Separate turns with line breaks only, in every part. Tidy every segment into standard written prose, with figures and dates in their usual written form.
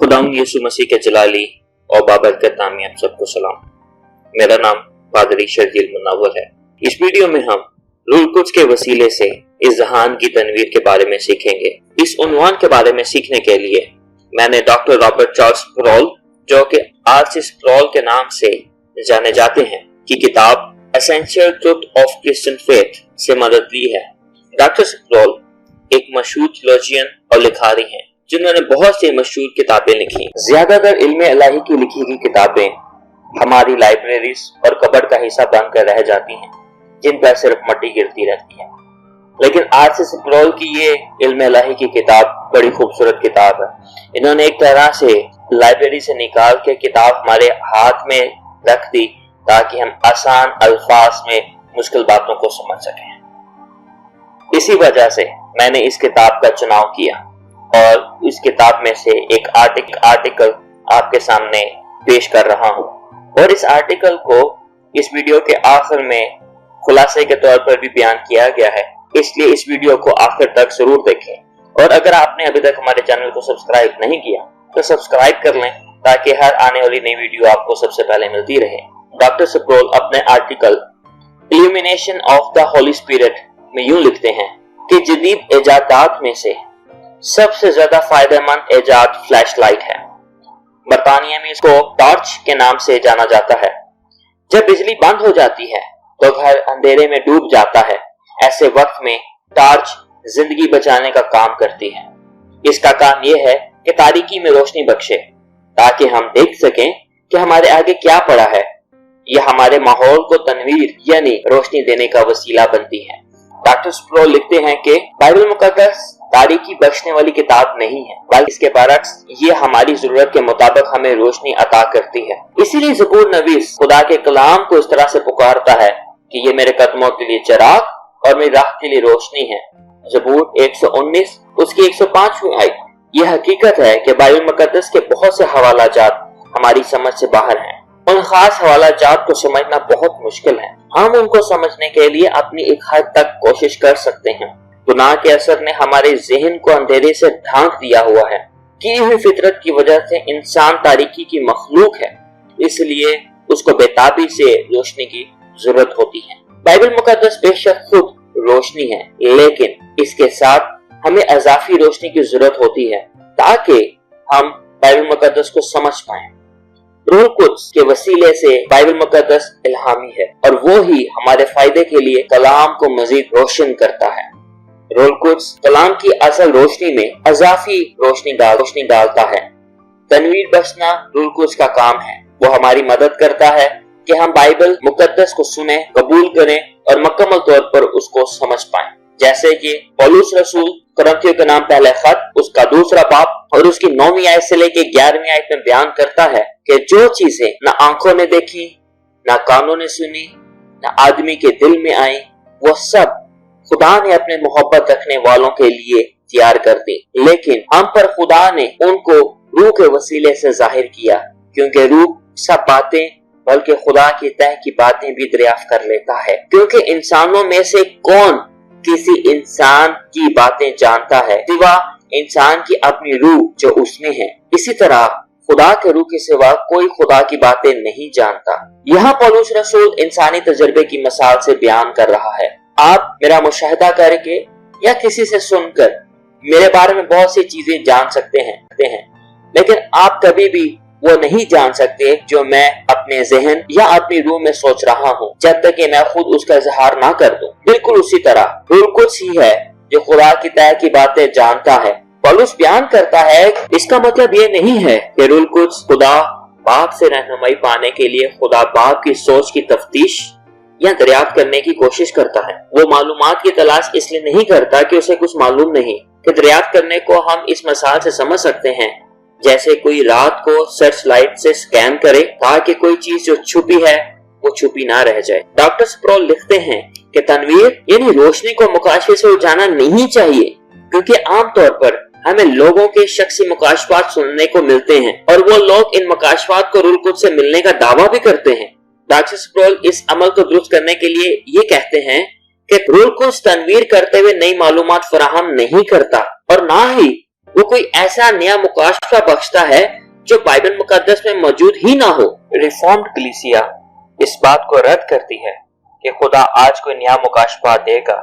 खुदावंद यीशु मसीह के जलाली और बाबरकत नामी आप सबको सलाम। मेरा नाम पादरी शर्जील मुनव्वर है। इस वीडियो में हम रूह कुद्स के वसीले से इस जहान की तनवीर के बारे में सीखेंगे। इस उन्वान के बारे में सीखने के लिए मैंने डॉक्टर रॉबर्ट चार्ल्स स्प्रॉल, जो कि आर.सी. स्प्रॉल के नाम से जाने जाते हैं, की किताब essential truth of Christian faith से मदद ली है। डॉक्टर स्प्रॉल एक मशहूर थियोलॉजियन और लिखारी हैं, जिन्होंने बहुत सी मशहूर किताबें लिखी। ज्यादातर इल्म इलाही की लिखी गई किताबें हमारी लाइब्रेरीज और कबर्ड का हिस्सा बनकर रह जाती हैं, जिन पर सिर्फ मट्टी गिरती रहती है। लेकिन आर.सी. स्प्रॉल की ये इल्म इलाही की किताब बड़ी खूबसूरत किताब है। इन्होंने एक तरह से लाइब्रेरी से निकाल के किताब हमारे हाथ में रख दी, ताकि हम आसान अल्फाज में मुश्किल बातों को समझ सकें। इसी वजह से मैंने इस किताब का चुनाव किया और इस किताब में से एक आर्टिकल आपके सामने पेश कर रहा हूं, और इस आर्टिकल को इस वीडियो के आखिर में खुलासे के तौर पर भी बयान किया गया है। इसलिए इस वीडियो को आखिर तक जरूर देखें। और अगर आपने अभी तक हमारे चैनल को सब्सक्राइब नहीं किया तो सब्सक्राइब कर लें, ताकि हर आने वाली नई वीडियो आपको सबसे पहले मिलती रहे। डॉक्टर स्प्रॉल अपने article illumination of the Holi spirit में यूं लिखते हैं कि जदीद इजादात में से सबसे ज्यादा फायदेमंद इजाद फ्लैश लाइट है। बरतानिया में इसको टॉर्च के नाम से जाना जाता है। जब बिजली बंद हो जाती है तो घर अंधेरे में डूब जाता है। ऐसे वक्त में टॉर्च जिंदगी बचाने का काम करती है। इसका काम यह है कि तारीकी में रोशनी बख्शे, ताकि हम देख सकें कि हमारे आगे क्या पड़ा है। यह हमारे माहौल को तनवीर यानी रोशनी देने का वसीला बनती है। डॉक्टर स्प्रॉल लिखते हैं कि बाइबल मुकद्दस तारीकी बख्शने वाली किताब नहीं है, बल्कि इसके बरक्स ये हमारी जरूरत के मुताबिक हमें रोशनी अता करती है। इसीलिए ज़बूर नवीस खुदा के कलाम को इस तरह से पुकारता है कि ये मेरे कदमों के लिए चिराग और मेरी राह के लिए रोशनी है। ज़बूर 119 उसकी 105वीं आयत। यह हकीकत है कि बाइबल मुकद्दस के बहुत से हवाला जात हमारी समझ से बाहर हैं। उन खास हवाला जात को समझना बहुत मुश्किल है। हम उनको समझने के लिए अपनी एक हद तक कोशिश कर सकते हैं। गुनाह के असर ने हमारे जहन को अंधेरे से ढांक दिया हुआ है। की हुई फितरत की वजह से इंसान तारीकी की मखलूक है, इसलिए उसको बेताबी से रोशनी की जरूरत होती है। बाइबल मुकद्दस बेशक खुद रोशनी है, लेकिन इसके साथ हमें अजाफी रोशनी की जरूरत होती है, ताकि हम बाइबल मुकद्दस को समझ पाएं। रूह कुद्स के वसीले से बाइबल मुकद्दस इल्हामी है, और वो ही हमारे फायदे के लिए कलाम को मजीद रोशन करता है। रूह कुद्स कलाम की असल रोशनी में अजाफी रोशनी डालता है। तनवीर बख्शना रूह कुद्स का काम है। वो हमारी मदद करता है कि हम बाइबल मुकद्दस को सुने, कबूल करें और मुकम्मल तौर पर उसको समझ पाएं। जैसे कि पौलुस रसूल कुरिन्थियों के नाम पहले खत उसका 2 बाब और उसकी 9वीं आयत से लेकर 11वीं आयत में बयान करता है कि जो चीजें न आंखों ने देखी, न कानों ने सुनी, न आदमी के दिल में आई, वो सब खुदा ने अपने मोहब्बत रखने वालों के लिए तैयार कर दी। लेकिन हम पर खुदा ने उनको रूह के वसीले से जाहिर किया, क्योंकि रूह सब बातें बल्कि खुदा की तह की बातें भी दरियाफ्त कर लेता है। क्योंकि इंसानों में से कौन किसी इंसान की बातें जानता है सिवा इंसान की अपनी रूह जो उसमें है। इसी तरह खुदा के रूह के सिवा कोई खुदा की बातें नहीं जानता। यहाँ पौलुस रसूल इंसानी तजर्बे की मिसाल से बयान कर रहा है। आप मेरा मुशाहिदा करके या किसी से सुनकर मेरे बारे में बहुत सी चीजें जान सकते हैं, लेकिन आप कभी भी वो नहीं जान सकते जो मैं अपने जहन या अपनी रूह में सोच रहा हूँ, जब तक कि मैं खुद उसका इजहार ना कर दूं। बिल्कुल उसी तरह रूह कुद्स ही है जो खुदा की तह की बातें जानता है। पौलुस बयान करता है, इसका मतलब ये नहीं है कि रूह कुद्स खुदा बाप से रहनुमाई पाने के लिए खुदा बाप की सोच की तफ्तीश या दरियाफ्त करने की कोशिश करता है। वो मालूमात की तलाश इसलिए नहीं करता कि उसे कुछ मालूम नहीं। कि दरियाफ्त करने को हम इस मिसाल से समझ सकते हैं, जैसे कोई रात को सर्च लाइट से स्कैन करे, ताकि कोई चीज जो छुपी है वो छुपी ना रह जाए। डॉक्टर स्प्रॉल लिखते हैं कि तनवीर यानी रोशनी को मुकाशफे से उलझाना नहीं चाहिए, क्योंकि आमतौर पर हमें लोगों के शख्सी मुकाशफात सुनने को मिलते हैं, और वो लोग इन मुकाशफात को रूह कुद्स से मिलने का दावा भी करते हैं। डॉक्टर स्प्रॉल इस अमल को दुरुस्त करने के लिए ये कहते हैं कि रूह कुद्स तनवीर करते हुए नई मालूमात फराहम नहीं करता, और ना ही वो कोई ऐसा नया मुकाशफा बख्शता है जो बाइबल मुकद्दस में मौजूद ही ना हो। रिफॉर्म्ड कलीसिया इस बात को रद्द करती है कि खुदा आज कोई नया मुकाशफा देगा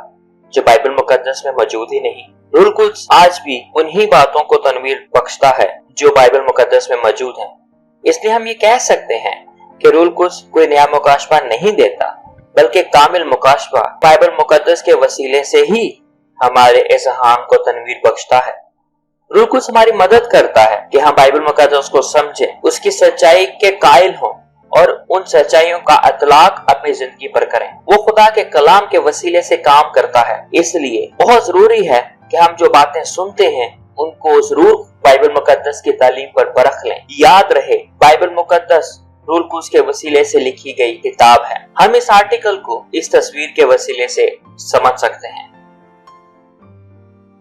जो बाइबल मुकद्दस में मौजूद ही नहीं। रूहुल कुद्स आज भी उन्हीं बातों को तनवीर बख्शता है जो बाइबल मुकद्दस में मौजूद है। इसलिए हम ये कह सकते हैं कि रूहुल कुद्स कोई नया मुकाशफा नहीं देता, बल्कि कामिल मुकाशफा बाइबल मुकद्दस के वसीले से ही हमारे इज़हान को तनवीर बख्शता है। रूहुल कुद्स हमारी मदद करता है कि हम बाइबल मुकद्दस को समझें, उसकी सच्चाई के कायल हों और उन सच्चाइयों का इतलाक अपनी जिंदगी पर करें। वो खुदा के कलाम के वसीले से काम करता है, इसलिए बहुत जरूरी है कि हम जो बातें सुनते हैं उनको जरूर बाइबल मुकद्दस की तालीम पर परख लें। याद रहे, बाइबल मुकद्दस रूहुल कुद्स के वसीले से लिखी गई किताब है। हम इस आर्टिकल को इस तस्वीर के वसीले से समझ सकते हैं।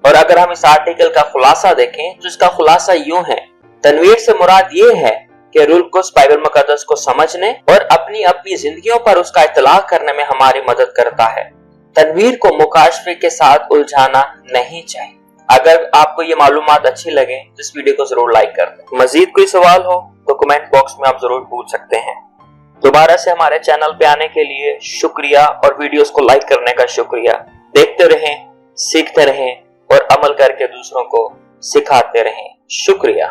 और अगर हम इस आर्टिकल का खुलासा देखें तो इसका खुलासा यूं है, तनवीर से मुराद ये है कि रूहुल कुद्स बाइबल मुकद्दस को समझने और अपनी जिंदगियों पर उसका इतलाक करने में हमारी मदद करता है। तनवीर को मुकाशफे के साथ उलझाना नहीं चाहिए। अगर आपको ये मालूमात अच्छी लगे तो इस वीडियो को जरूर लाइक कर दें। मजीद कोई सवाल हो तो कमेंट बॉक्स में आप जरूर पूछ सकते हैं। दोबारा से हमारे चैनल पे आने के लिए शुक्रिया और वीडियोस को लाइक करने का शुक्रिया। देखते रहें, सीखते रहें और अमल करके दूसरों को सिखाते रहें। शुक्रिया।